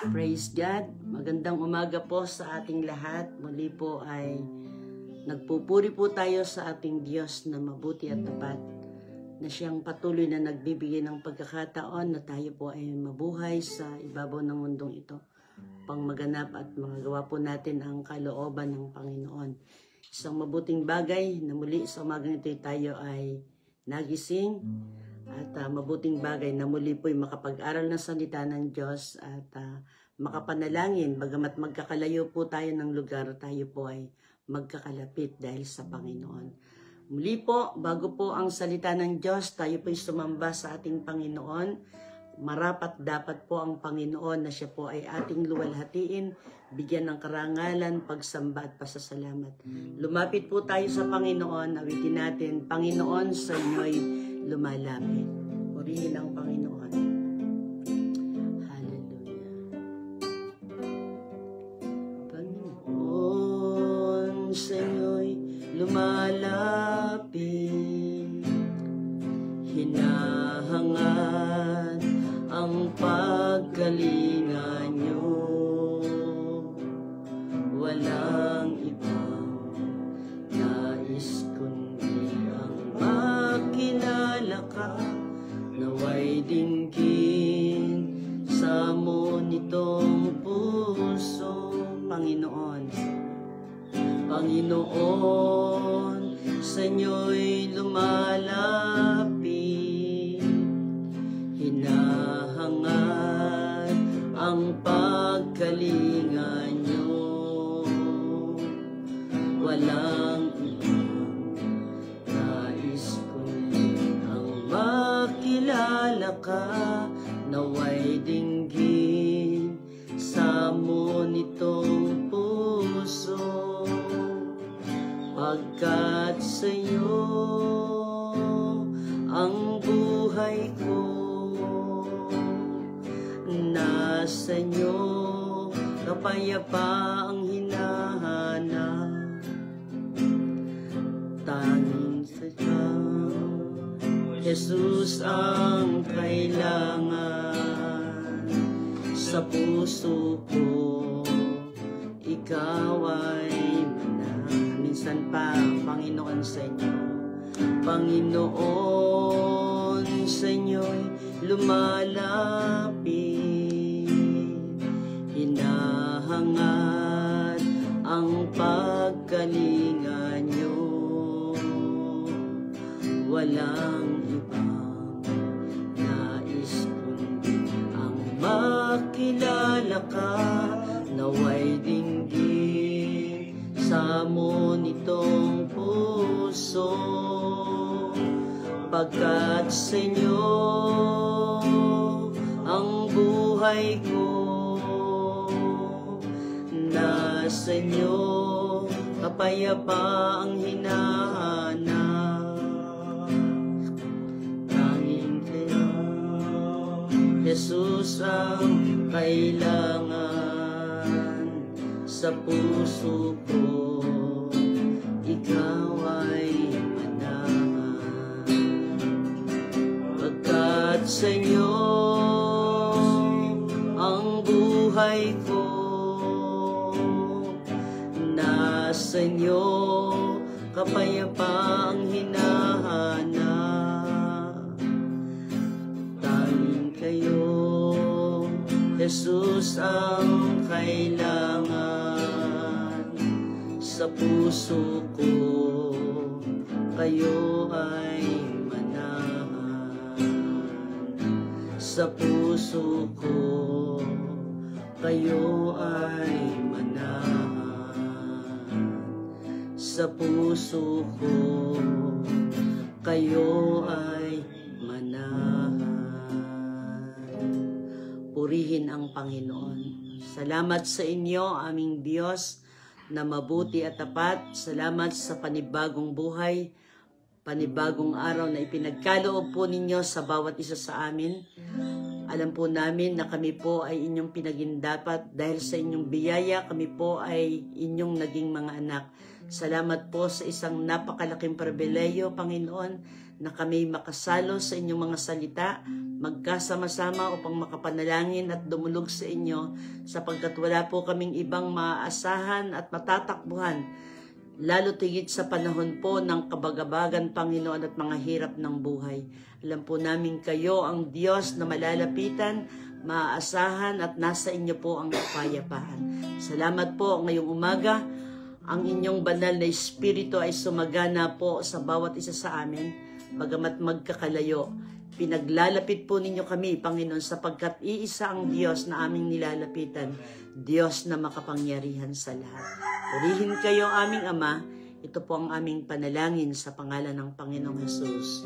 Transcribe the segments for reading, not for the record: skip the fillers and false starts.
Praise God. Magandang umaga po sa ating lahat. Muli po ay nagpupuri po tayo sa ating Diyos na mabuti at tapat, na siyang patuloy na nagbibigay ng pagkakataon na tayo po ay mabuhay sa ibabaw ng mundong ito, pang maganap at magagawa po natin ang kalooban ng Panginoon. Isang mabuting bagay na muli sa umagang ito tayo ay nagising, at mabuting bagay na muli po'y makapag-aral ng salita ng Diyos at makapanalangin. Bagamat magkakalayo po tayo ng lugar, tayo po ay magkakalapit dahil sa Panginoon. Muli po, bago po ang salita ng Diyos, tayo po'y sumamba sa ating Panginoon. Marapat dapat po ang Panginoon na siya po ay ating luwalhatiin, bigyan ng karangalan, pagsamba at pasasalamat. Lumapit po tayo sa Panginoon, awitin natin, Panginoon, sa inyo'y lumalapit. Purihin ang Panginoon. Hallelujah. Panginoon, sa inyo'y lumalapit, hinahangad ang pagkalinga nyo. Walang ibang nais kundi ang makilala ka, naway dinggin sa mo nitong puso. Panginoon, Panginoon, sa inyo'y lumalapit, hinahangad ang pagkalinga nyo. Walang ibang nais kundi ang makilala ka, naway dinggin sa mo nitong puso. Pagkat sa'yo ang buhay ko, nasa inyo kapayapaang hinahanap. Tanging sadya, Jesus ang kailangan sa puso ko, ikaw ay minsan pa, Panginoon, sa inyo. Panginoon, sa inyo'y lumalapit, hinahangad ang pagkalinga nyo. Walang ibang nais kundi ang makilala ka, naway dinggin sa mo nitong puso. Pagkat sa inyo ang buhay ko, nasa inyo kapayapaang hinahanap. Tanging kayo, Jesus ang kailangan sa puso ko, ikaw ay manahan. Pagkat sa inyo ang buhay ko, nasa inyo kapayapaang hinahanap. Tanging kayo, Jesus ang kailangan sa puso ko, kayo ay manahan. Sa puso ko, kayo ay manahan. Sa puso ko, kayo ay manahan. Purihin ang Panginoon. Salamat sa inyo, aming Diyos na mabuti at tapat. Salamat sa panibagong buhay, panibagong araw na ipinagkaloob po ninyo sa bawat isa sa amin. Alam po namin na kami po ay inyong pinagindapat. Dahil sa inyong biyaya, kami po ay inyong naging mga anak. Salamat po sa isang napakalaking pribileyo, Panginoon, na kami makasalo sa inyong mga salita, magkasama-sama upang makapanalangin at dumulog sa inyo, sapagkat wala po kaming ibang maaasahan at matatakbuhan, lalo tigit sa panahon po ng kabagabagan, Panginoon, at mga hirap ng buhay. Alam po namin kayo ang Diyos na malalapitan, maaasahan, at nasa inyo po ang kapayapaan. Salamat po ngayong umaga. Ang inyong banal na Espiritu ay sumagana po sa bawat isa sa amin, bagamat magkakalayo. Pinaglalapit po ninyo kami, Panginoon, sapagkat iisa ang Diyos na aming nilalapitan, Diyos na makapangyarihan sa lahat. Purihin kayo, aming Ama. Ito po ang aming panalangin sa pangalan ng Panginoong Jesus.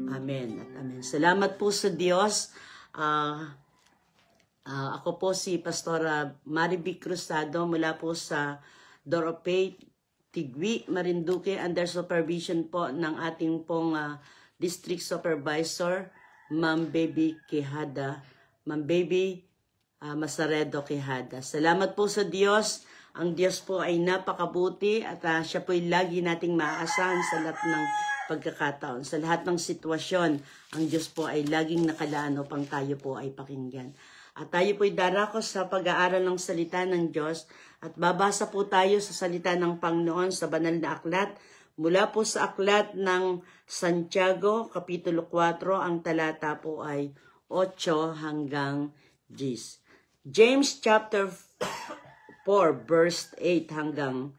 Amen at amen. Salamat po sa Diyos. Ako po si Pastora Marivic Cruzado mula po sa Doropay, Tigwi, Marinduque, under supervision po ng ating pong District Supervisor, Ma'am Baby Quijada, Ma'am Baby Masaredo Quijada. Salamat po sa Diyos. Ang Diyos po ay napakabuti at siya po ay lagi nating maaasahan sa lahat ng pagkakataon. Sa lahat ng sitwasyon, ang Diyos po ay laging nakalaan upang tayo po ay pakinggan. At tayo po'y darako sa pag-aaral ng salita ng Diyos at babasa po tayo sa salita ng Panginoon sa banal na aklat mula po sa aklat ng Santiago, Kapitulo 4, ang talata po ay 8 hanggang 10. James chapter 4, verse 8 hanggang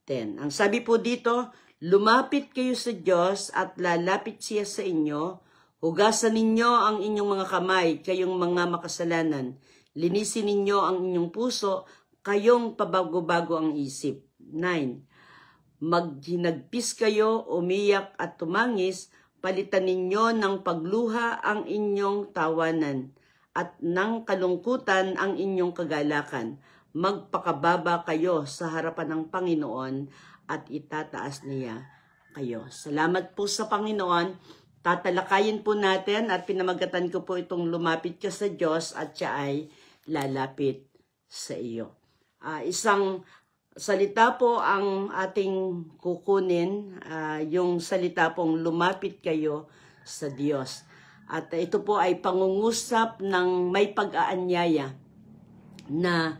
10. Ang sabi po dito, lumapit kayo sa Diyos at lalapit siya sa inyo. Hugasan ninyo ang inyong mga kamay, kayong mga makasalanan. Linisin ninyo ang inyong puso, kayong pabago-bago ang isip. 9. Maghinagpis kayo, umiyak at tumangis, palitan ninyo ng pagluha ang inyong tawanan, at ng kalungkutan ang inyong kagalakan. Magpakababa kayo sa harapan ng Panginoon, at itataas niya kayo. Salamat po sa Panginoon. Tatalakayin po natin at pinamagatan ko po itong lumapit ka sa Diyos at siya ay lalapit sa iyo. Isang salita po ang ating kukunin, yung salita pong lumapit kayo sa Diyos. At ito po ay pangungusap ng may pag-aanyaya na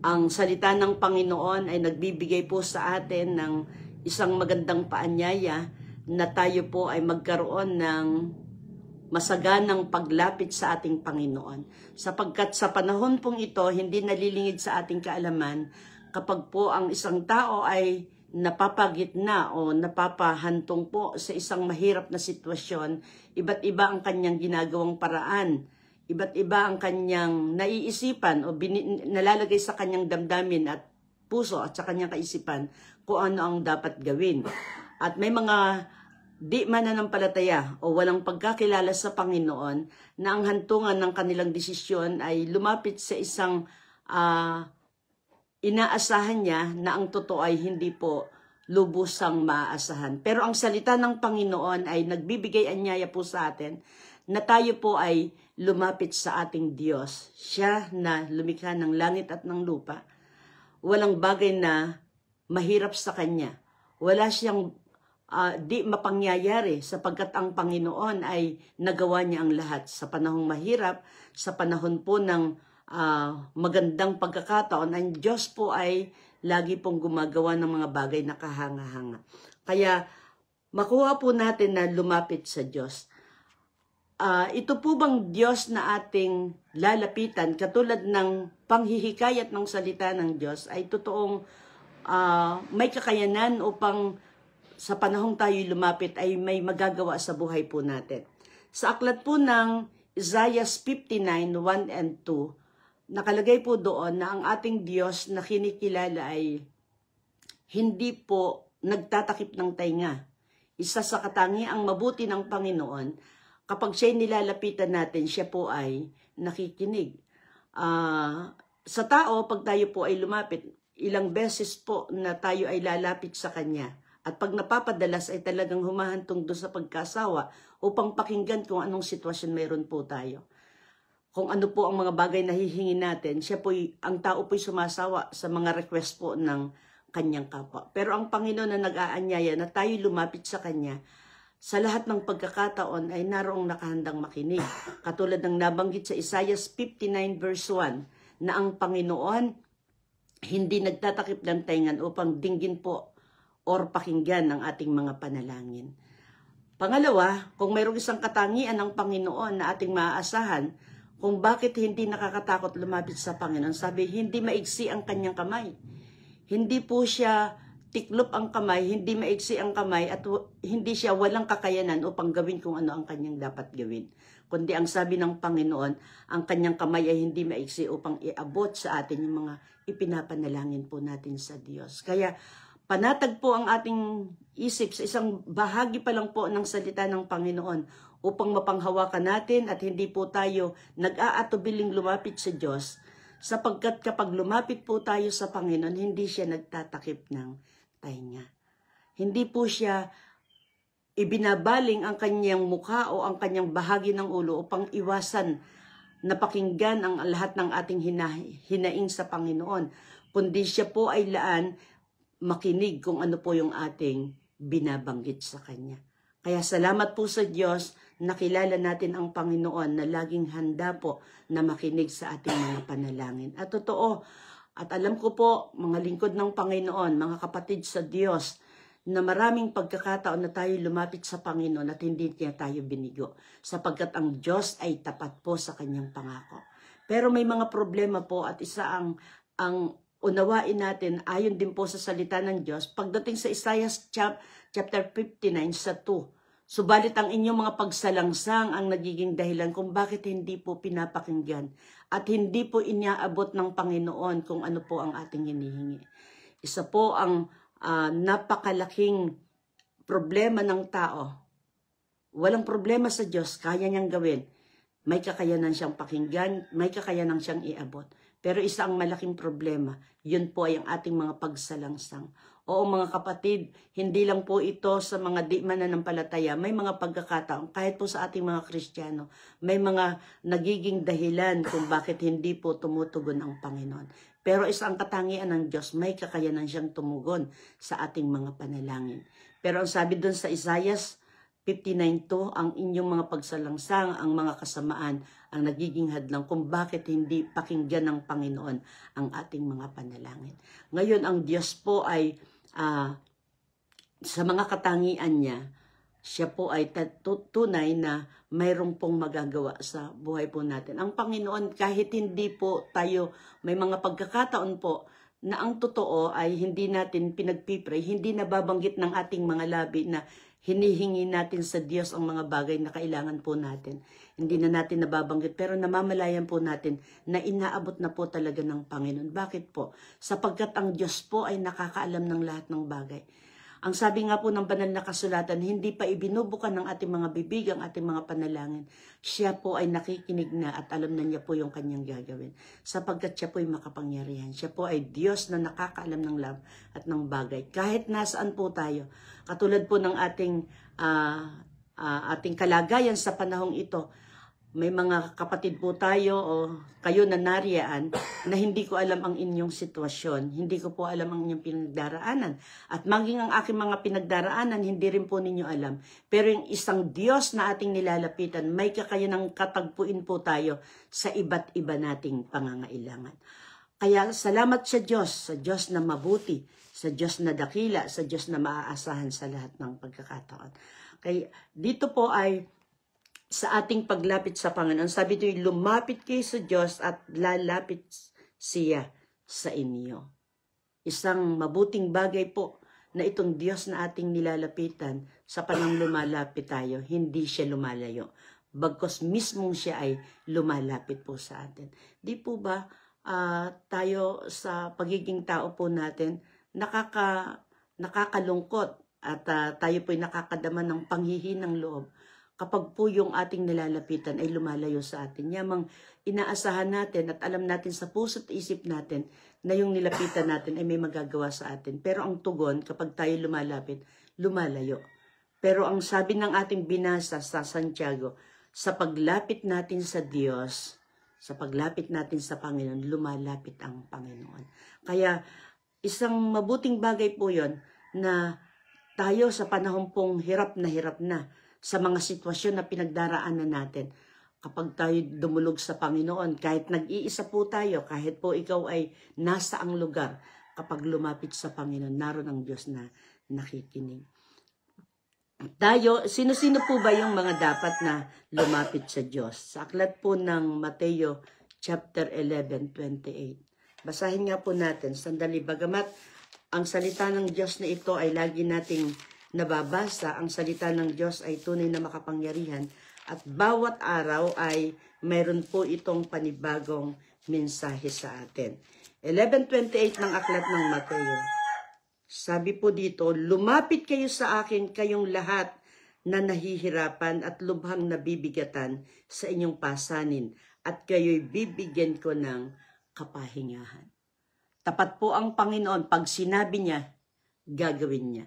ang salita ng Panginoon ay nagbibigay po sa atin ng isang magandang paanyaya na tayo po ay magkaroon ng masaganang paglapit sa ating Panginoon. Sapagkat sa panahon pong ito, hindi nalilingid sa ating kaalaman kapag po ang isang tao ay napapagitna o napapahantong po sa isang mahirap na sitwasyon, iba't iba ang kanyang ginagawang paraan, iba't iba ang kanyang naiisipan o nalalagay sa kanyang damdamin at puso at sa kanyang kaisipan kung ano ang dapat gawin. At may mga di mananampalataya o walang pagkakilala sa Panginoon na ang hantungan ng kanilang desisyon ay lumapit sa isang inaasahan niya na ang totoo ay hindi po lubusang maaasahan. Pero ang salita ng Panginoon ay nagbibigay anyaya po sa atin na tayo po ay lumapit sa ating Diyos. Siya na lumikha ng langit at ng lupa. Walang bagay na mahirap sa Kanya. Wala siyang di mapangyayari sapagkat ang Panginoon ay nagawa niya ang lahat. Sa panahong mahirap, sa panahon po ng magandang pagkakataon, ang Diyos po ay lagi pong gumagawa ng mga bagay na kahanga-hanga. Kaya makuha po natin na lumapit sa Diyos. Ito po bang Diyos na ating lalapitan, katulad ng panghihikayat ng salita ng Diyos, ay totoong may kakayanan upang sa panahong tayo lumapit ay may magagawa sa buhay po natin. Sa aklat po ng Isaiah 59, 1 and 2, nakalagay po doon na ang ating Diyos na kinikilala ay hindi po nagtatakip ng tainga. Isa sa katangiang mabuti ng Panginoon, kapag siya'y nilalapitan natin, siya po ay nakikinig. Sa tao, pag tayo po ay lumapit, ilang beses po na tayo ay lalapit sa Kanya, At pag napapadalas ay talagang humahantong doon sa pagkasawa upang pakinggan kung anong sitwasyon mayroon po tayo. Kung ano po ang mga bagay na hihingi natin, ang tao po'y sumasawa sa mga request po ng kanyang kapwa. Pero ang Panginoon na nag-aanyaya na tayo lumapit sa Kanya, sa lahat ng pagkakataon ay naroong nakahandang makinig. Katulad ng nabanggit sa Isaiah 59 verse 1, na ang Panginoon hindi nagtatakip ng taingan upang dinggin po or pakinggan ang ating mga panalangin. Pangalawa, kung mayroong isang katangian ng Panginoon na ating maaasahan, kung bakit hindi nakakatakot lumapit sa Panginoon, sabi, hindi maigsi ang kanyang kamay. Hindi po siya tiklop ang kamay, hindi maigsi ang kamay, at hindi siya walang kakayanan upang gawin kung ano ang kanyang dapat gawin. Kundi ang sabi ng Panginoon, ang kanyang kamay ay hindi maigsi upang iabot sa atin yung mga ipinapanalangin po natin sa Diyos. Kaya panatag po ang ating isip sa isang bahagi pa lang po ng salita ng Panginoon upang mapanghawakan natin at hindi po tayo nag-aatubiling lumapit sa Diyos, sapagkat kapag lumapit po tayo sa Panginoon, hindi siya nagtatakip ng tainga. Hindi po siya ibinabaling ang kanyang mukha o ang kanyang bahagi ng ulo upang iwasan na pakinggan ang lahat ng ating hinaing sa Panginoon, kundi siya po ay laan makinig kung ano po yung ating binabanggit sa Kanya. Kaya salamat po sa Diyos, nakilala natin ang Panginoon na laging handa po na makinig sa ating mga panalangin. At totoo, at alam ko po, mga lingkod ng Panginoon, mga kapatid sa Diyos, na maraming pagkakataon na tayo lumapit sa Panginoon at hindi niya tayo binigo, sapagkat ang Diyos ay tapat po sa Kanyang pangako. Pero may mga problema po at isa ang unawain natin ayon din po sa salita ng Diyos pagdating sa Isaiah chapter 59 sa 2. Subalit ang inyong mga pagsalangsang ang nagiging dahilan kung bakit hindi po pinapakinggan at hindi po inaabot ng Panginoon kung ano po ang ating hinihingi. Isa po ang napakalaking problema ng tao. Walang problema sa Diyos, kaya niyang gawin. May kakayanan siyang pakinggan, may kakayanan siyang iabot. Pero isa ang malaking problema, yun po ay ang ating mga pagsalangsang. Oo mga kapatid, hindi lang po ito sa mga di mananampalataya, may mga pagkakataon, kahit po sa ating mga Kristiyano, may mga nagiging dahilan kung bakit hindi po tumutugon ang Panginoon. Pero isa ang katangian ng Diyos, may kakayanan siyang tumugon sa ating mga panalangin. Pero ang sabi doon sa Isaiah 59:2, ang inyong mga pagsalangsang, ang mga kasamaan, ang nagiging hadlang kung bakit hindi pakinggan ng Panginoon ang ating mga panalangin. Ngayon, ang Diyos po ay, sa mga katangian niya, siya po ay tunay na mayroong pong magagawa sa buhay po natin. Ang Panginoon, kahit hindi po tayo, may mga pagkakataon po, na ang totoo ay hindi natin pinagpipray, hindi nababanggit ng ating mga labi na hinihingi natin sa Diyos ang mga bagay na kailangan po natin. Hindi na natin nababanggit, pero namamalayan po natin na inaabot na po talaga ng Panginoon. Bakit po? Sapagkat ang Diyos po ay nakakaalam ng lahat ng bagay. Ang sabi nga po ng banal na kasulatan, hindi pa ibinubukan ng ating mga bibig ang ating mga panalangin. Siya po ay nakikinig na at alam na niya po yung kanyang gagawin. Sapagkat siya po ay makapangyarihan. Siya po ay Diyos na nakakaalam ng lahat at ng bagay. Kahit nasaan po tayo, katulad po ng ating kalagayan sa panahong ito, may mga kapatid po tayo o kayo na nariyaan na hindi ko alam ang inyong sitwasyon. Hindi ko po alam ang inyong pinagdaraanan. At maging ang aking mga pinagdaraanan, hindi rin po ninyo alam. Pero yung isang Diyos na ating nilalapitan, may kakayanang katagpuin po tayo sa iba't iba nating pangangailangan. Kaya salamat sa Diyos na mabuti, sa Diyos na dakila, sa Diyos na maaasahan sa lahat ng pagkakataon. Kaya dito po ay sa ating paglapit sa Panginoon, sabi ito, lumapit kayo sa Diyos at lalapit siya sa inyo. Isang mabuting bagay po na itong Diyos na ating nilalapitan, sa panang lumalapit tayo, hindi siya lumalayo. Bagkos mismong siya ay lumalapit po sa atin. Di po ba tayo sa pagiging tao po natin, nakakalungkot at tayo po'y nakakadama ng panghihinang loob kapag po yung ating nilalapitan ay lumalayo sa atin. Yamang inaasahan natin at alam natin sa puso't isip natin na yung nilapitan natin ay may magagawa sa atin. Pero ang tugon, kapag tayo lumalapit, lumalayo. Pero ang sabi ng ating binasa sa Santiago, sa paglapit natin sa Diyos, sa paglapit natin sa Panginoon, lumalapit ang Panginoon. Kaya isang mabuting bagay po yon na tayo sa panahon pong hirap na sa mga sitwasyon na pinagdaraanan natin, kapag tayo dumulog sa Panginoon, kahit nag-iisa po tayo, kahit po ikaw ay nasa ang lugar, kapag lumapit sa Panginoon, naroon ang Diyos na nakikinig. Tayo, sino-sino po ba yung mga dapat na lumapit sa Diyos? Sa aklat po ng Mateo chapter 11:28. Basahin nga po natin, sandali, bagamat ang salita ng Diyos na ito ay lagi nating nababasa, ang salita ng Diyos ay tunay na makapangyarihan at bawat araw ay mayroon po itong panibagong mensahe sa atin. 11:28 ng aklat ng Mateo. Sabi po dito, lumapit kayo sa akin kayong lahat na nahihirapan at lubhang nabibigatan sa inyong pasanin at kayo'y bibigyan ko ng kapahingahan. Tapat po ang Panginoon, pag sinabi niya, gagawin niya.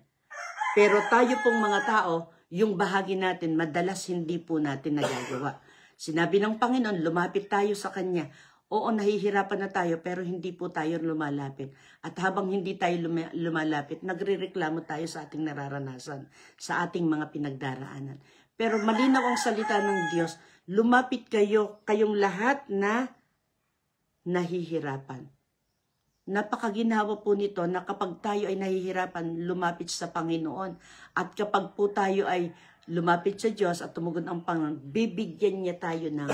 Pero tayo pong mga tao, yung bahagi natin, madalas hindi po natin nagagawa. Sinabi ng Panginoon, lumapit tayo sa Kanya. Oo, nahihirapan na tayo, pero hindi po tayo lumalapit. At habang hindi tayo lumalapit, nagrereklamo tayo sa ating nararanasan, sa ating mga pinagdaraanan. Pero malinaw ang salita ng Diyos, lumapit kayo, kayong lahat na nahihirapan. Napakaginawa po nito na kapag tayo ay nahihirapan, lumapit sa Panginoon. At kapag po tayo ay lumapit sa Diyos at tumugon ang Panginoon, bibigyan niya tayo ng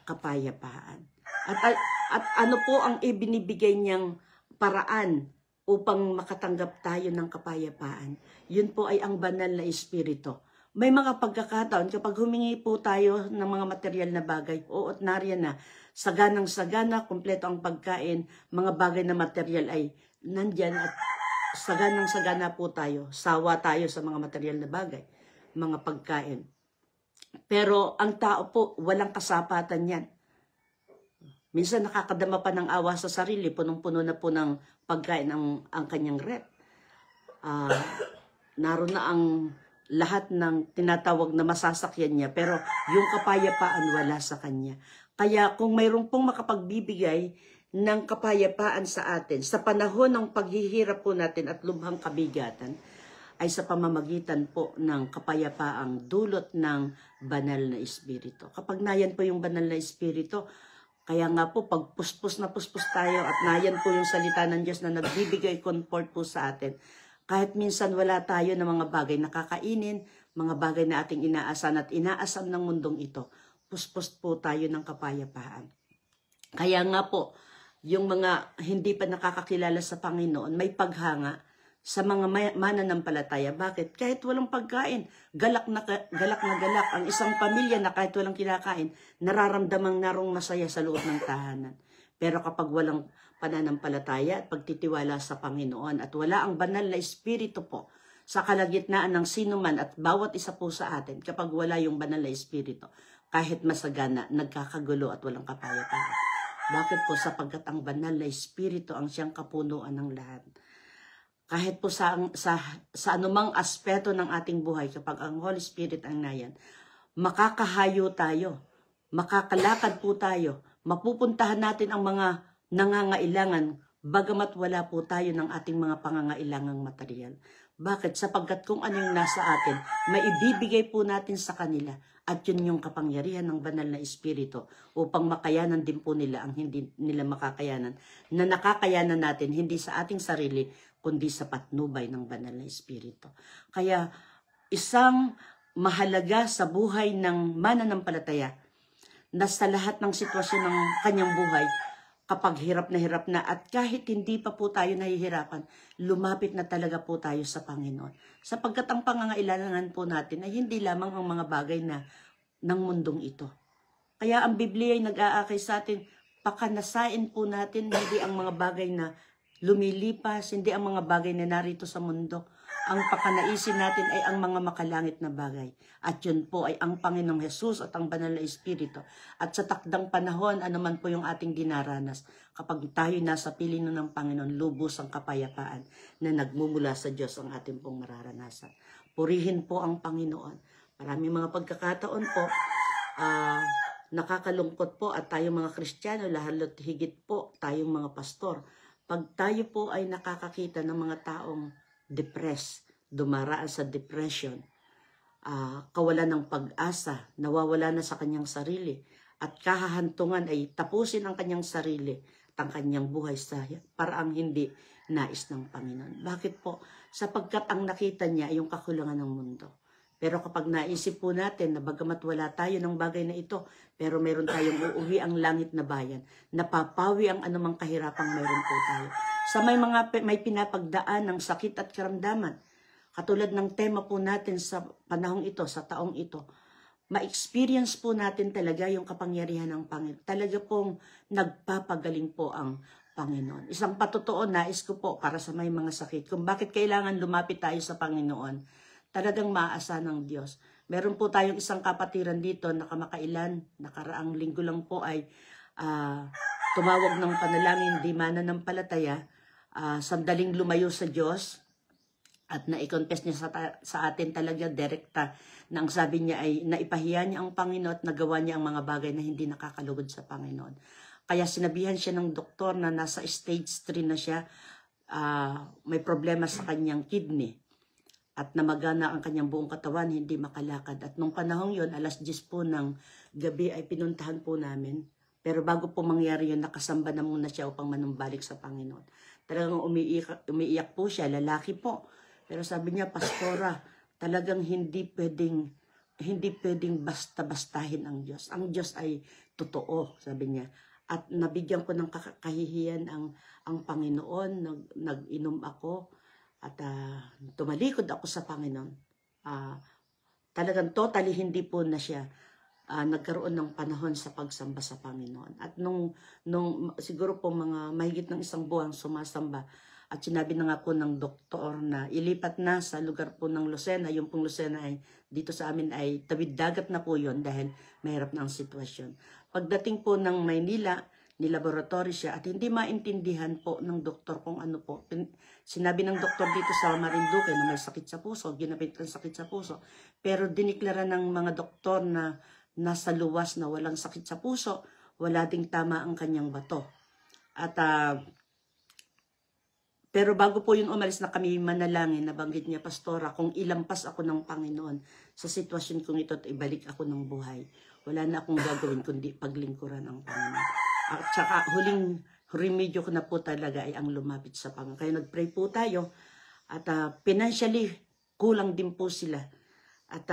kapayapaan. At ano po ang ibinibigay niyang paraan upang makatanggap tayo ng kapayapaan? Yun po ay ang banal na Espiritu. May mga pagkakataon, kapag humingi po tayo ng mga material na bagay, oo, at nariyan na, saganang-sagana, kumpleto ang pagkain, mga bagay na material ay nandyan at saganang-sagana po tayo, sawa tayo sa mga material na bagay, mga pagkain. Pero ang tao po, walang kasapatan yan. Minsan nakakadama pa ng awa sa sarili, punong-puno na po ng pagkain ang kanyang rep. Naroon na ang lahat ng tinatawag na masasakyan niya, pero yung kapayapaan wala sa kanya. Kaya kung mayroon pong makapagbibigay ng kapayapaan sa atin, sa panahon ng paghihirap po natin at lubhang kabigatan, ay sa pamamagitan po ng kapayapaang dulot ng banal na Espiritu. Kapag nayan po yung banal na Espiritu, kaya nga po, pag puspos na puspos tayo at nayan po yung salita ng Diyos na nagbibigay comfort po sa atin, kahit minsan wala tayo ng mga bagay na kakainin, mga bagay na ating inaasan at inaasam ng mundong ito, puspos po tayo ng kapayapaan. Kaya nga po, yung mga hindi pa nakakakilala sa Panginoon, may paghanga sa mga mananampalataya. Bakit? Kahit walang pagkain, galak na galak. Ang isang pamilya na kahit walang kinakain, nararamdamang narong masaya sa loob ng tahanan. Pero kapag walang pananampalataya at pagtitiwala sa Panginoon at wala ang banal na Espiritu po sa kalagitnaan ng sinuman at bawat isa po sa atin, kapag wala yung banal na Espiritu, kahit masagana, nagkakagulo at walang kapayapaan. Bakit po? Sapagkat ang banal na Espiritu ang siyang kapunuan ng lahat. Kahit po sa anumang aspeto ng ating buhay, kapag ang Holy Spirit ang nayan, makakahayo tayo, makakalakad po tayo, mapupuntahan natin ang mga nangangailangan, bagamat wala po tayo ng ating mga pangangailangang material. Bakit? Sapagkat kung ano yung nasa atin, maibibigay po natin sa kanila. At yun yung kapangyarihan ng banal na Espiritu upang makayanan din po nila ang hindi nila makakayanan, na nakakayanan natin hindi sa ating sarili, kundi sa patnubay ng banal na Espiritu. Kaya isang mahalaga sa buhay ng mananampalataya na sa lahat ng sitwasyon ng kanyang buhay, kapag hirap na at kahit hindi pa po tayo nahihirapan, lumapit na talaga po tayo sa Panginoon. Sapagkat ang pangangailangan po natin ay hindi lamang ang mga bagay na ng mundong ito. Kaya ang Biblia ay nag-aakay sa atin, pakanasain po natin hindi ang mga bagay na lumilipas, hindi ang mga bagay na narito sa mundo, Ang pakanaisin natin ay ang mga makalangit na bagay. At yun po ay ang Panginoong Hesus at ang Banal na Espiritu. At sa takdang panahon, anuman po yung ating dinaranas, kapag tayo nasa piling ng Panginoon, lubos ang kapayapaan na nagmumula sa Diyos ang ating pong mararanasan. Purihin po ang Panginoon. Maraming mga pagkakataon po, nakakalungkot po at tayong mga Kristiyano, lalo't higit po tayong mga pastor. Pag tayo po ay nakakakita ng mga taong depressed, dumaraan sa depression, kawalan ng pag-asa, nawawala na sa kanyang sarili, at kahahantungan ay tapusin ang kanyang sarili at ang kanyang buhay sa paraang hindi nais ng Panginoon. Bakit po? Sapagkat ang nakita niya ay yung kakulangan ng mundo. Pero kapag naisip po natin na bagamat wala tayo ng bagay na ito, pero meron tayong uuwi ang langit na bayan, napapawi ang anumang kahirapang meron po tayo. Sa may pinapagdaan ng sakit at karamdaman, katulad ng tema po natin sa panahong ito, sa taong ito, ma-experience po natin talaga yung kapangyarihan ng Panginoon. Talaga pong nagpapagaling po ang Panginoon. Isang patotoo, nais ko po para sa may mga sakit, kung bakit kailangan lumapit tayo sa Panginoon, talagang maaasa ng Diyos. Meron po tayong isang kapatiran dito na kamakailan, nakaraang linggo lang po ay tumawag ng panalangin, di mananampalataya, sandaling lumayo sa Diyos at na-confess niya sa atin talaga direkta na ang sabi niya ay naipahiya niya ang Panginoon at nagawa niya ang mga bagay na hindi nakakalugod sa Panginoon. Kaya sinabihan siya ng doktor na nasa stage 3 na siya, may problema sa kanyang kidney at namagana ang kanyang buong katawan, hindi makalakad. At nung panahong yon, alas 10 po ng gabi ay pinuntahan po namin. Pero bago po mangyari yun, nakasamba na muna siya upang manumbalik sa Panginoon. Talagang umiiyak po siya, lalaki po. Pero sabi niya, Pastora, talagang hindi pwedeng basta-bastahin ang Diyos. Ang Diyos ay totoo, sabi niya. At nabigyan ko ng kahihiyan ang Panginoon, nag-inom ako at tumalikod ako sa Panginoon. Talagang totally hindi po na siya nagkaroon ng panahon sa pagsamba sa Panginoon. At nung siguro po mga mahigit ng isang buwan sumasamba, at sinabi na nga po ng doktor na ilipat na sa lugar po ng Lucena. Yung pong Lucena ay dito sa amin ay tawid dagat na po yon dahil mahirap na ang sitwasyon. Pagdating po ng Maynila, nilaboratory siya at hindi maintindihan po ng doktor kung ano po. Sinabi ng doktor dito sa Marinduque na may sakit sa puso, ginapit ng sakit sa puso. Pero diniklara ng mga doktor na nasa luwas na walang sakit sa puso, wala ding tama ang kanyang bato. At pero bago po yung umalis na kami manalangin, nabanggit niya, Pastora, kung ilampas ako ng Panginoon sa sitwasyon kong ito at ibalik ako ng buhay, wala na akong gagawin kundi paglingkuran ang Panginoon. At saka huling remedyo ko na po talaga ay ang lumapit sa Panginoon. Kaya nag-pray po tayo at financially kulang din po sila. At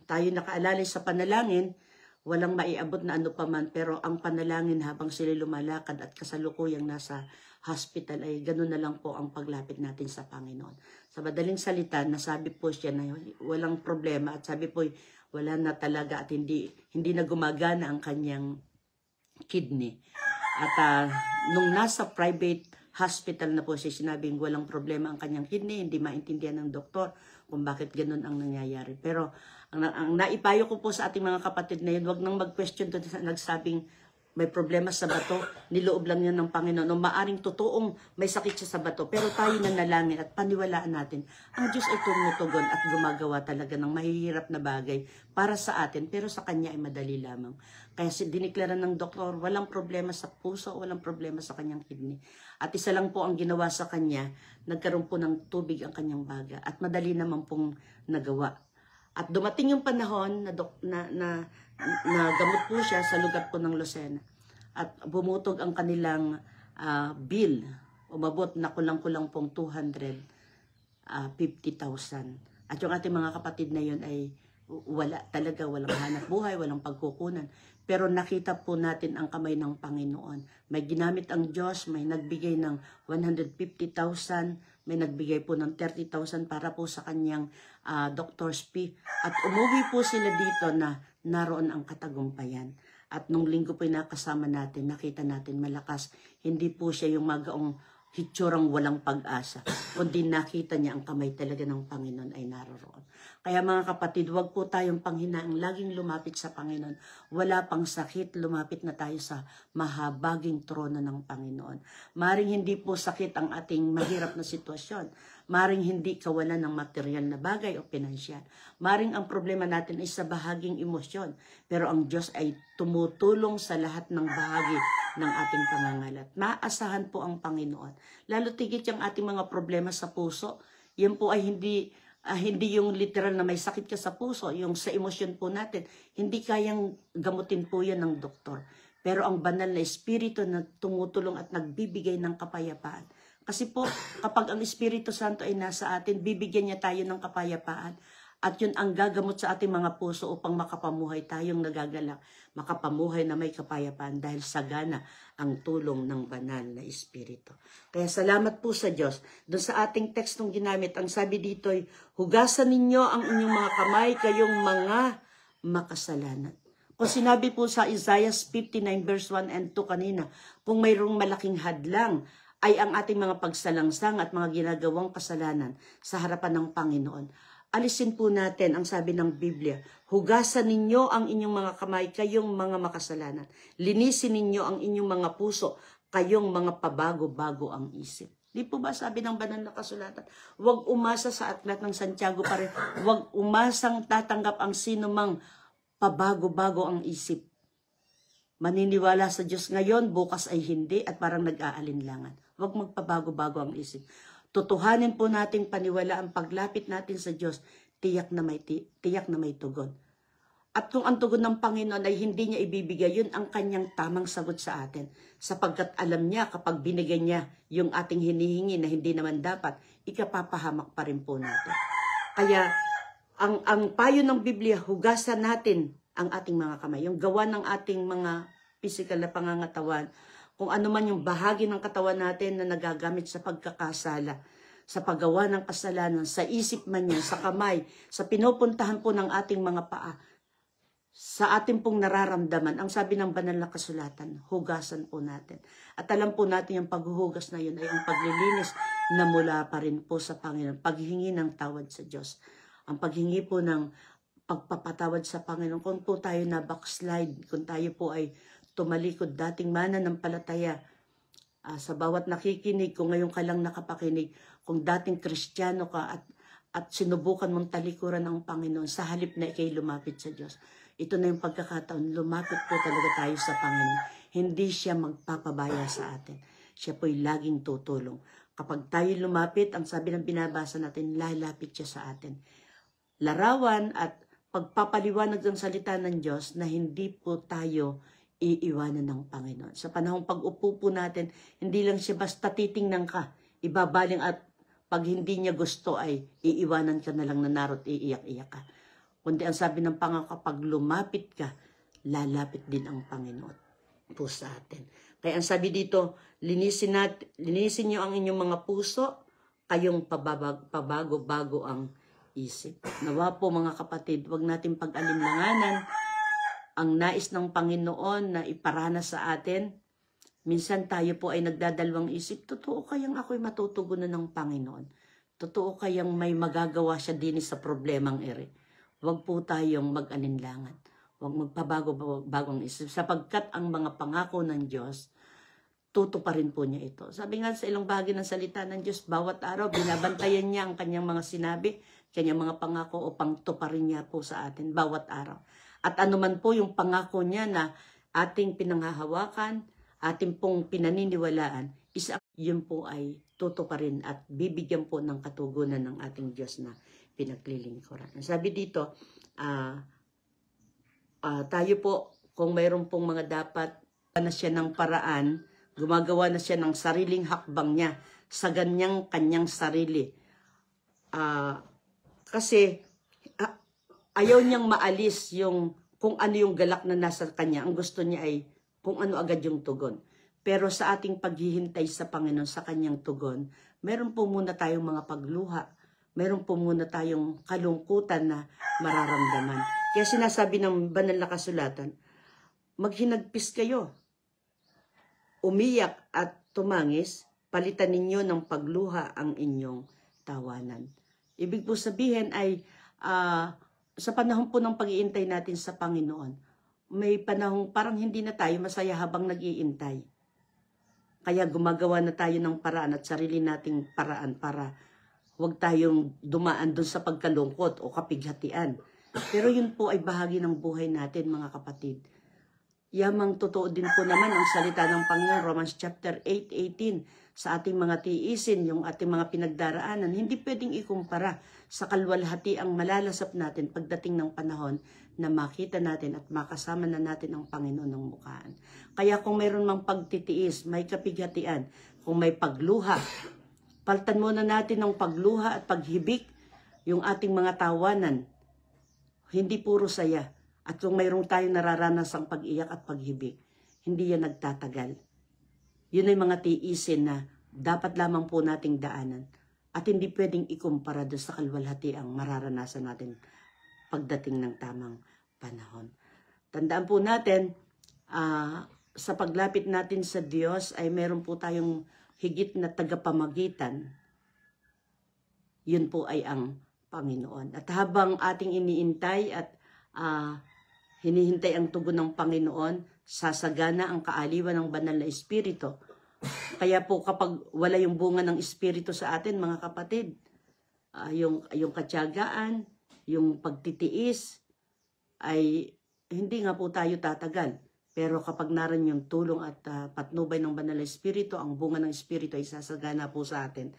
tayo nakaalalay sa panalangin, walang maiabot na ano paman, pero ang panalangin habang sila lumalakad at kasalukuyang nasa hospital ay gano'n na lang po ang paglapit natin sa Panginoon. Sa madaling salita, nasabi po siya na walang problema at sabi po wala na talaga at hindi na gumagana ang kanyang kidney. At nung nasa private hospital na po siya, sinabing walang problema ang kanyang kidney, hindi maintindihan ng doktor kung bakit gano'n ang nangyayari. Pero ang naipayo ko po sa ating mga kapatid na yun, wag nang mag-question doon sa nagsabing may problema sa bato, niloob lang yan ng Panginoon. O maaring totoong may sakit siya sa bato, pero tayo nanalangin at paniwalaan natin, ang Diyos ay tumutugon at gumagawa talaga ng mahihirap na bagay para sa atin, pero sa Kanya ay madali lamang. Kaya diniklara ng doktor, walang problema sa puso, walang problema sa kanyang kidney. At isa lang po ang ginawa sa kanya, nagkaroon po ng tubig ang kanyang baga at madali naman pong nagawa. At dumating yung panahon na gamot po siya sa lugar po ng Lucena. At bumutog ang kanilang bill. Umabot na kulang-kulang pong 250,000. At yung ating mga kapatid na yun ay walang hanap buhay, walang pagkukunan. Pero nakita po natin ang kamay ng Panginoon. May ginamit ang Diyos, may nagbigay ng 150,000, may nagbigay po ng 30,000 para po sa kanyang doctor's fee. At umuwi po sila dito na naroon ang katagumpayan. At nung linggo po nakasama natin, nakita natin malakas. Hindi po siya yung magaong hitsurang walang pag-asa, kundi nakita niya ang kamay talaga ng Panginoon ay naroroon. Kaya mga kapatid, huwag po tayong panghinaang laging lumapit sa Panginoon. Wala pang sakit, lumapit na tayo sa mahabaging trono ng Panginoon. Maring hindi po sakit ang ating mahirap na sitwasyon. Maring hindi kawalan ng material na bagay o pinansyal. Maring ang problema natin ay sa bahaging emosyon. Pero ang Diyos ay tumutulong sa lahat ng bahagi ng ating pangangalat. Maasahan po ang Panginoon. Lalo tigit yung ating mga problema sa puso. Yan po ay hindi yung literal na may sakit ka sa puso, yung sa emosyon po natin. Hindi kayang gamutin po yan ng doktor. Pero ang banal na Espiritu na tumutulong at nagbibigay ng kapayapaan. Kasi po, kapag ang Espiritu Santo ay nasa atin, bibigyan niya tayo ng kapayapaan. At yun ang gagamot sa ating mga puso upang makapamuhay tayong nagagalak, makapamuhay na may kapayapaan dahil sagana ang tulong ng banal na Espiritu. Kaya salamat po sa Diyos. Doon sa ating tekstong ginamit, ang sabi dito ay, hugasan ninyo ang inyong mga kamay, kayong mga makasalanan. Kung sinabi po sa Isaiah 59 verse 1 and 2 kanina, kung mayroong malaking hadlang, ay ang ating mga pagsalangsang at mga ginagawang kasalanan sa harapan ng Panginoon. Alisin po natin ang sabi ng Biblia, hugasan ninyo ang inyong mga kamay, kayong mga makasalanan. Linisin ninyo ang inyong mga puso, kayong mga pabago-bago ang isip. Di po ba sabi ng banal na kasulatan? Huwag umasa sa aklat ng Santiago pa rin. Huwag umasang tatanggap ang sinumang pabago-bago ang isip. Maniniwala sa Diyos ngayon, bukas ay hindi at parang nag-aalinlangan. Huwag magpabago-bago ang isip. Tutuhanin po nating paniwala ang paglapit natin sa Diyos, tiyak na may tugon. At kung ang tugon ng Panginoon ay hindi niya ibibigay, yun ang kanyang tamang sagot sa atin. Sapagkat alam niya kapag binigay niya yung ating hinihingi na hindi naman dapat, ikapapahamak pa rin po natin. Kaya ang payo ng Biblia, hugasan natin ang ating mga kamay. Yung gawa ng ating mga physical na pangangatawan, kung ano man yung bahagi ng katawan natin na nagagamit sa pagkakasala, sa paggawa ng kasalanan, sa isip man yan, sa kamay, sa pinupuntahan po ng ating mga paa, sa ating pong nararamdaman, ang sabi ng banal na kasulatan, hugasan po natin. At alam po natin yung paghuhugas na yun ay ang paglilinis na mula pa rin po sa Panginoon, paghingi ng tawad sa Diyos. Ang paghingi po ng pagpapatawad sa Panginoon, kung po tayo na backslide, kung tayo po ay tumalikod dating mananampalataya, sa bawat nakikinig, kung ngayon ka lang nakapakinig, kung dating Kristiyano ka at sinubukan mong talikuran ng Panginoon, sa halip na ikay lumapit sa Diyos, ito na yung pagkakataon, lumapit po talaga tayo sa Panginoon. Hindi siya magpapabaya sa atin. Siya po'y laging tutulong. Kapag tayo lumapit, ang sabi ng binabasa natin, lalapit siya sa atin. Larawan at pagpapaliwanag ng salita ng Diyos na hindi po tayo iiwanan ng Panginoon. Sa panahong pag-upo po natin, hindi lang siya basta titingnan ka, ibabaling at pag hindi niya gusto ay iiwanan ka na lang na narot, iiyak-iyak ka. Kundi ang sabi ng Panginoon, kapag lumapit ka, lalapit din ang Panginoon po sa atin. Kaya ang sabi dito, linisin niyo ang inyong mga puso, kayong pabago-bago ang isip. Nawa po mga kapatid, wag natin pag-alinlanganan ang nais ng Panginoon na iparana sa atin. Minsan tayo po ay nagdadalawang isip, totoo kayang ako'y matutugunan ng Panginoon? Totoo kayang may magagawa siya din sa problemang ere? Huwag po tayong mag-alinlangan. Huwag magpabago-bagong isip. Sapagkat ang mga pangako ng Diyos, tutuparin po niya ito. Sabi nga sa ilang bahagi ng salita ng Diyos, bawat araw, binabantayan niya ang kanyang mga sinabi, kanyang mga pangako upang tuparin niya po sa atin bawat araw. At anuman po yung pangako niya na ating pinanghahawakan, ating pong pinaniniwalaan, yun po ay tutuparin at bibigyan po ng katugunan ng ating Diyos na pinaglilingkuran. Sabi dito, tayo po, kung mayroon pong mga dapat na siya ng paraan, gumagawa na siya ng sariling hakbang niya sa kanyang sarili. Kasi ayaw niyang maalis yung kung ano yung galak na nasa kanya. Ang gusto niya ay kung ano agad yung tugon. Pero sa ating paghihintay sa Panginoon, sa kanyang tugon, meron po muna tayong mga pagluha. Meron po muna tayong kalungkutan na mararamdaman. Kaya sinasabi ng banal na kasulatan, maghinagpis kayo, umiyak at tumangis, palitan ninyo ng pagluha ang inyong tawanan. Ibig po sabihin ay, sa panahon po ng pag-iintay natin sa Panginoon, may panahong parang hindi na tayo masaya habang nag-iintay. Kaya gumagawa na tayo ng paraan at sarili nating paraan para huwag tayong dumaan doon sa pagkalungkot o kapighatian. Pero yun po ay bahagi ng buhay natin, mga kapatid. Yamang totoo din po naman ang salita ng Panginoon, Romans chapter 8:18, sa ating mga tiisin, yung ating mga pinagdaraanan, hindi pwedeng ikumpara sa kalwalhati ang malalasap natin pagdating ng panahon na makita natin at makasama na natin ang Panginoon ng mukhaan. Kaya kung mayroon mang pagtitiis, may kapighatian, kung may pagluha, paltan muna natin ng pagluha at paghibik yung ating mga tawanan. Hindi puro saya. At kung mayroong tayong nararanasang pag-iyak at paghibik, hindi yan nagtatagal. Yun ay mga tiisin na dapat lamang po nating daanan. At hindi pwedeng ikumpara doon sa kalwalhati ang mararanasan natin pagdating ng tamang panahon. Tandaan po natin, sa paglapit natin sa Diyos ay meron po tayong higit na tagapamagitan. Yun po ay ang Panginoon. At habang ating iniintay at hinihintay ang tugon ng Panginoon, sasagana ang kaaliwan ng banal na Espiritu. Kaya po kapag wala yung bunga ng Espiritu sa atin, mga kapatid, yung katyagaan, yung pagtitiis, ay hindi nga po tayo tatagal. Pero kapag naran yung tulong at patnubay ng banal na Espiritu, ang bunga ng Espiritu ay sasagana po sa atin.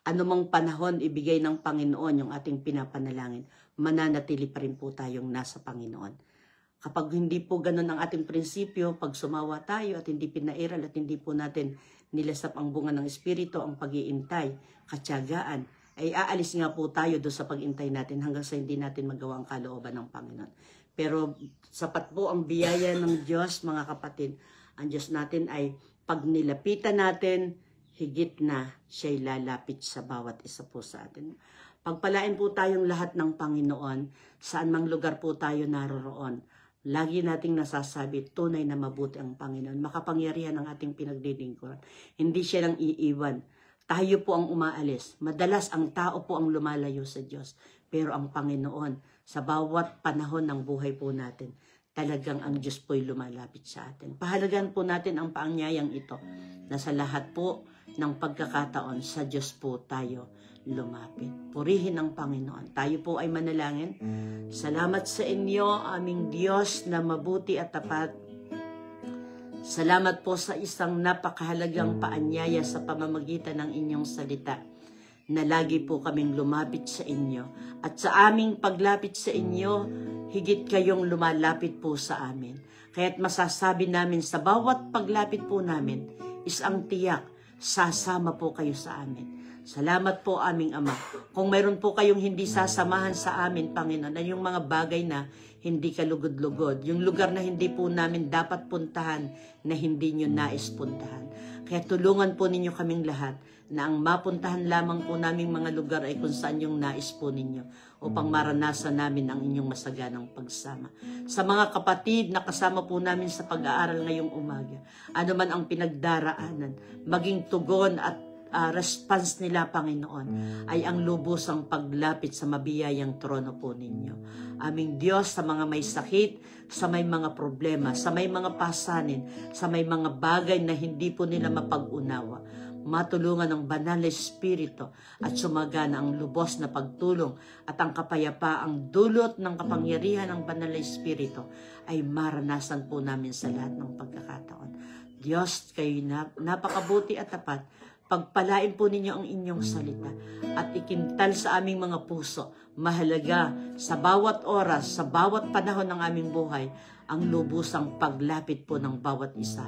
Anumang panahon ibigay ng Panginoon yung ating pinapanalangin, mananatili pa rin po tayong nasa Panginoon. Kapag hindi po ganun ang ating prinsipyo, pag sumawa tayo at hindi pinairal at hindi po natin nilasap ang bunga ng Espiritu, ang pag-iintay, katyagaan, ay aalis nga po tayo doon sa pag-intay natin hanggang sa hindi natin magawa ang kalooban ng Panginoon. Pero sapat po ang biyaya ng Diyos, mga kapatid. Ang Diyos natin ay pag nilapitan natin, higit na siya'y lalapit sa bawat isa po sa atin. Pagpalain po tayong lahat ng Panginoon, saan mang lugar po tayo naroroon. Lagi nating nasasabi, tunay na mabuti ang Panginoon. Makapangyarihan ang ating pinaglilingkuran. Hindi siya lang iiwan. Tayo po ang umaalis. Madalas ang tao po ang lumalayo sa Diyos. Pero ang Panginoon, sa bawat panahon ng buhay po natin, talagang ang Diyos po'y lumalapit sa atin. Pahalagan po natin ang paanyayang ito, na sa lahat po ng pagkakataon, sa Diyos po tayo lumapit. Purihin ang Panginoon. Tayo po ay manalangin. Salamat sa inyo, aming Diyos na mabuti at tapat. Salamat po sa isang napakahalagang paanyaya sa pamamagitan ng inyong salita, na lagi po kaming lumapit sa inyo. At sa aming paglapit sa inyo, higit kayong lumalapit po sa amin. Kaya't masasabi namin sa bawat paglapit po namin, is ang tiyak, sasama po kayo sa amin. Salamat po aming Ama. Kung mayroon po kayong hindi sasamahan sa amin, Panginoon, na yung mga bagay na hindi kalugod-lugod, yung lugar na hindi po namin dapat puntahan, na hindi nyo nais puntahan. Kaya tulungan po ninyo kaming lahat, na ang mapuntahan lamang po naming mga lugar ay kung saan yung nais po ninyo, upang maranasan namin ang inyong masaganang pagsama. Sa mga kapatid na kasama po namin sa pag-aaral ngayong umaga, ano man ang pinagdaraanan, maging tugon at response nila, Panginoon, ay ang lubusang paglapit sa mabiyayang trono po ninyo. Aming Diyos, sa mga may sakit, sa may mga problema, sa may mga pasanin, sa may mga bagay na hindi po nila mapag-unawa, matulungan ng banal na Espiritu at sumagana ang lubos na pagtulong at ang kapayapaang dulot ng kapangyarihan ng banal na Espiritu ay maranasan po namin sa lahat ng pagkakataon. Diyos, kayo napakabuti at tapat. Pagpalain po ninyo ang inyong salita at ikintal sa aming mga puso, mahalaga sa bawat oras, sa bawat panahon ng aming buhay, ang lubusang paglapit po ng bawat isa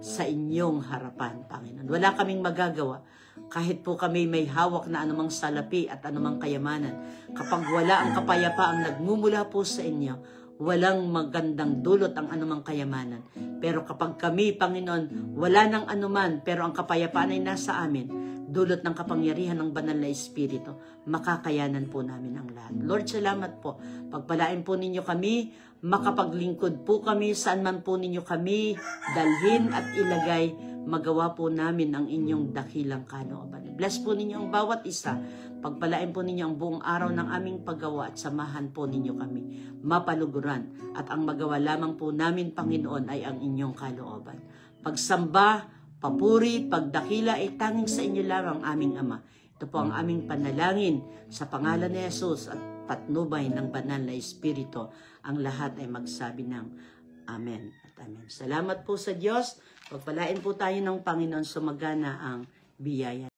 sa inyong harapan, Panginoon. Wala kaming magagawa kahit po kami may hawak na anumang salapi at anumang kayamanan. Kapag wala ang kapayapaang nagmumula po sa inyo, walang magandang dulot ang anumang kayamanan. Pero kapag kami, Panginoon, wala nang anuman, pero ang kapayapaan ay nasa amin, dulot ng kapangyarihan ng banal na Espiritu, makakayanan po namin ang lahat. Lord, salamat po. Pagpalain po ninyo kami, makapaglingkod po kami, saan man po ninyo kami dalhin at ilagay, magawa po namin ang inyong dakilang kalooban. Bless po ninyo ang bawat isa. Pagpalain po ninyo ang buong araw ng aming paggawa at samahan po ninyo kami mapaluguran. At ang magawa lamang po namin, Panginoon, ay ang inyong kalooban. Pagsamba, papuri, pagdakila ay tanging sa inyo lamang, aming Ama. Ito po ang aming panalangin sa pangalan ni Jesus at patnubay ng banal na Espiritu. Ang lahat ay magsabi ng Amen at Amen. Salamat po sa Diyos. Pagpalain po tayo ng Panginoon, sumagana ang biyaya.